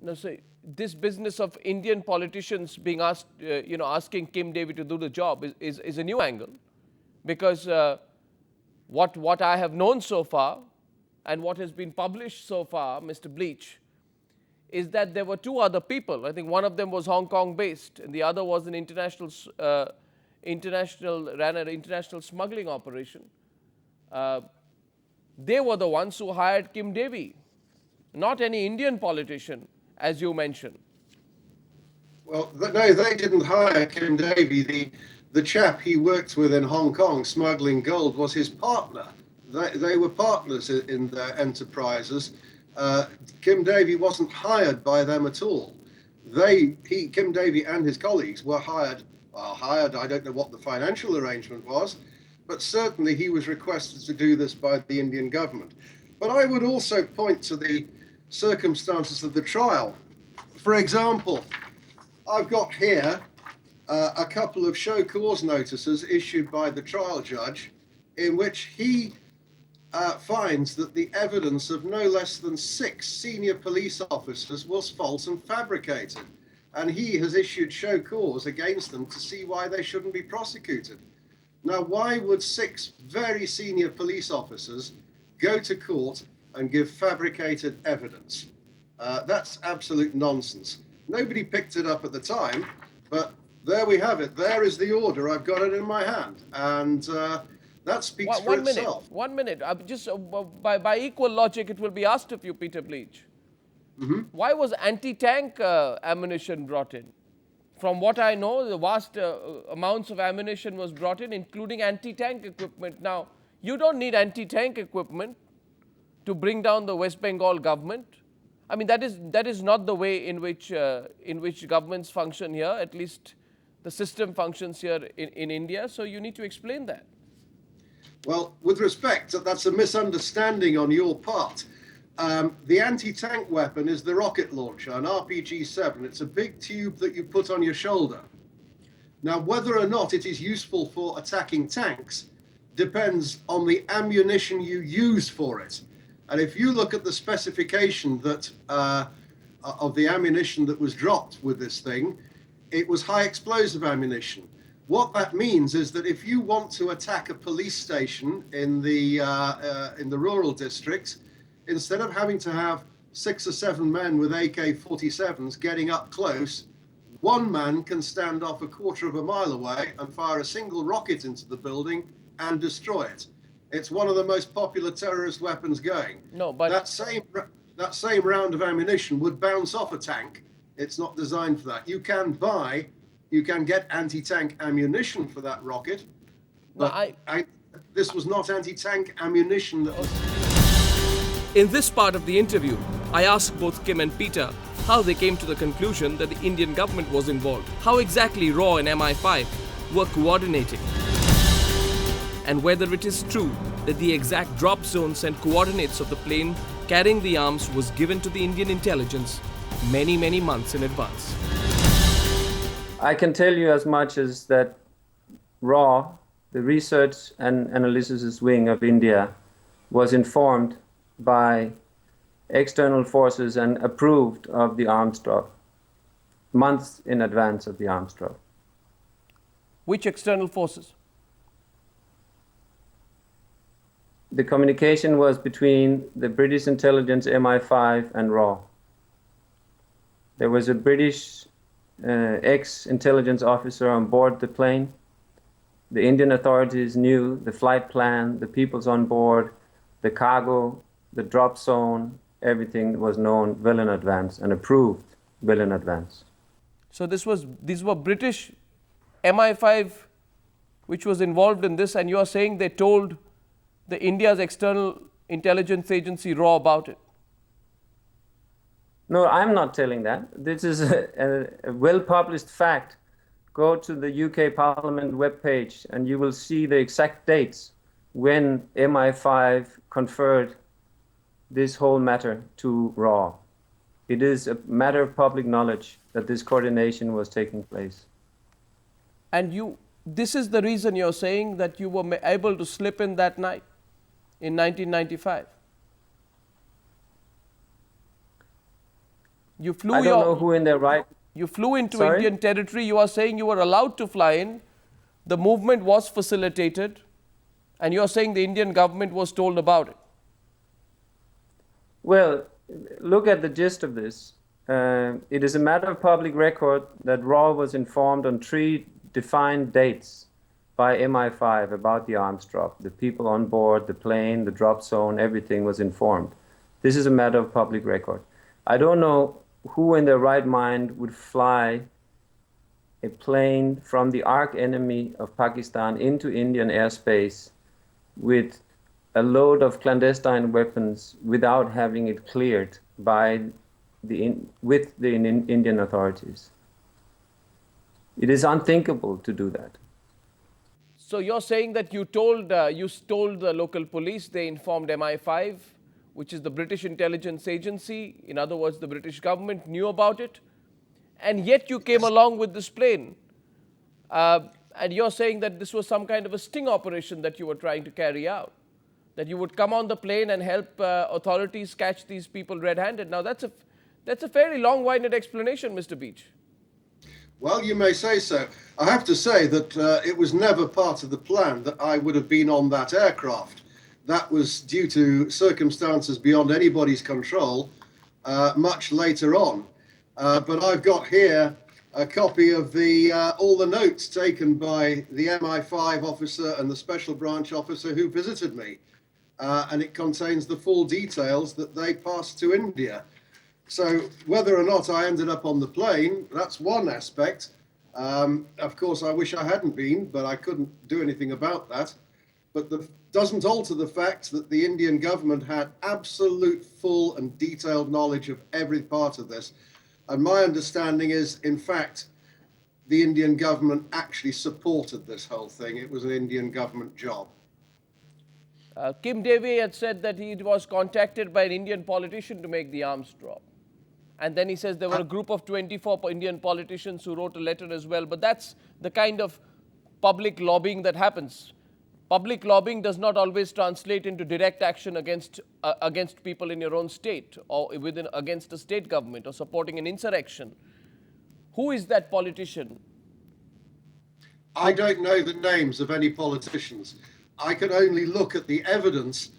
No, so this business of Indian politicians being asked, asking Kim David to do the job is a new angle, because what I have known so far and what has been published so far, Mr. Bleach, is that there were two other people. I think one of them was Hong Kong based, and the other was an ran an international smuggling operation. They were the ones who hired Kim Devi, not any Indian politician, as you mentioned. Well, no, they didn't hire Kim Davey. The chap he worked with in Hong Kong smuggling gold was his partner. They were partners in their enterprises. Kim Davey wasn't hired by them at all. Kim Davey and his colleagues were hired. I don't know what the financial arrangement was, but certainly he was requested to do this by the Indian government. But I would also point to the circumstances of the trial. For example, I've got here a couple of show cause notices issued by the trial judge in which he finds that the evidence of no less than 6 senior police officers was false and fabricated. And he has issued show cause against them to see why they shouldn't be prosecuted. Now, why would 6 very senior police officers go to court and give fabricated evidence? That's absolute nonsense. Nobody picked it up at the time, but there we have it. There is the order. I've got it in my hand. And that speaks for itself. 1 minute. Just by equal logic, it will be asked of you, Peter Bleach. Mm-hmm. Why was anti-tank ammunition brought in? From what I know, the vast amounts of ammunition was brought in, including anti-tank equipment. Now, you don't need anti-tank equipment to bring down the West Bengal government. I mean, that is not the way in which governments function here. At least the system functions here in India. So you need to explain that. Well, with respect, that's a misunderstanding on your part. The anti-tank weapon is the rocket launcher, an RPG-7. It's a big tube that you put on your shoulder. Now, whether or not it is useful for attacking tanks depends on the ammunition you use for it. And if you look at the specification that of the ammunition that was dropped with this thing, it was high explosive ammunition. What that means is that if you want to attack a police station in the rural districts, instead of having to have 6 or 7 men with AK-47s getting up close, one man can stand off a quarter of a mile away and fire a single rocket into the building and destroy it. It's one of the most popular terrorist weapons going. No, but that same round of ammunition would bounce off a tank. It's not designed for that. You can get anti-tank ammunition for that rocket, but this was not anti-tank ammunition that was... In this part of the interview, I asked both Kim and Peter how they came to the conclusion that the Indian government was involved, how exactly RAW and MI5 were coordinating, and whether it is true that the exact drop zones and coordinates of the plane carrying the arms was given to the Indian intelligence many, many months in advance. I can tell you as much as that RAW, the Research and Analysis Wing of India, was informed by external forces and approved of the arms drop months in advance of the arms drop. Which external forces? The communication was between the British intelligence MI5 and RAW. There was a British ex-intelligence officer on board the plane. The Indian authorities knew the flight plan, the peoples on board, the cargo, the drop zone, everything was known well in advance and approved well in advance. So these were British MI5 which was involved in this, and you are saying they told the India's external intelligence agency RAW about it? No, I'm not telling that. This is a well-published fact. Go to the UK Parliament webpage and you will see the exact dates when MI5 conferred this whole matter to RAW. It is a matter of public knowledge that this coordination was taking place. And this is the reason you're saying that you were able to slip in that night in 1995? You flew I don't know who in their right. You flew into Sorry? Indian territory. You are saying you were allowed to fly in. The movement was facilitated. And you are saying the Indian government was told about it. Well, look at the gist of this. It is a matter of public record that RAW was informed on 3 defined dates by MI5 about the arms drop. The people on board, the plane, the drop zone, everything was informed. This is a matter of public record. I don't know who in their right mind would fly a plane from the arch enemy of Pakistan into Indian airspace with a load of clandestine weapons without having it cleared by with the Indian authorities. It is unthinkable to do that. So you're saying that you told the local police, they informed MI5, which is the British intelligence agency. In other words, the British government knew about it, and yet you came along with this plane. And you're saying that this was some kind of a sting operation that you were trying to carry out, that you would come on the plane and help authorities catch these people red-handed. Now, that's a fairly long-winded explanation, Mr. Beach. Well, you may say so. I have to say that it was never part of the plan that I would have been on that aircraft. That was due to circumstances beyond anybody's control much later on. But I've got here a copy of all the notes taken by the MI5 officer and the special branch officer who visited me. And it contains the full details that they passed to India. So whether or not I ended up on the plane, that's one aspect. Of course, I wish I hadn't been, but I couldn't do anything about that. But that doesn't alter the fact that the Indian government had absolute, full and detailed knowledge of every part of this. And my understanding is, in fact, the Indian government actually supported this whole thing. It was an Indian government job. Kim Devi had said that he was contacted by an Indian politician to make the arms drop. And then he says there were a group of 24 Indian politicians who wrote a letter as well. But that's the kind of public lobbying that happens. Public lobbying does not always translate into direct action against people in your own state or against a state government or supporting an insurrection. Who is that politician? I don't know the names of any politicians. I can only look at the evidence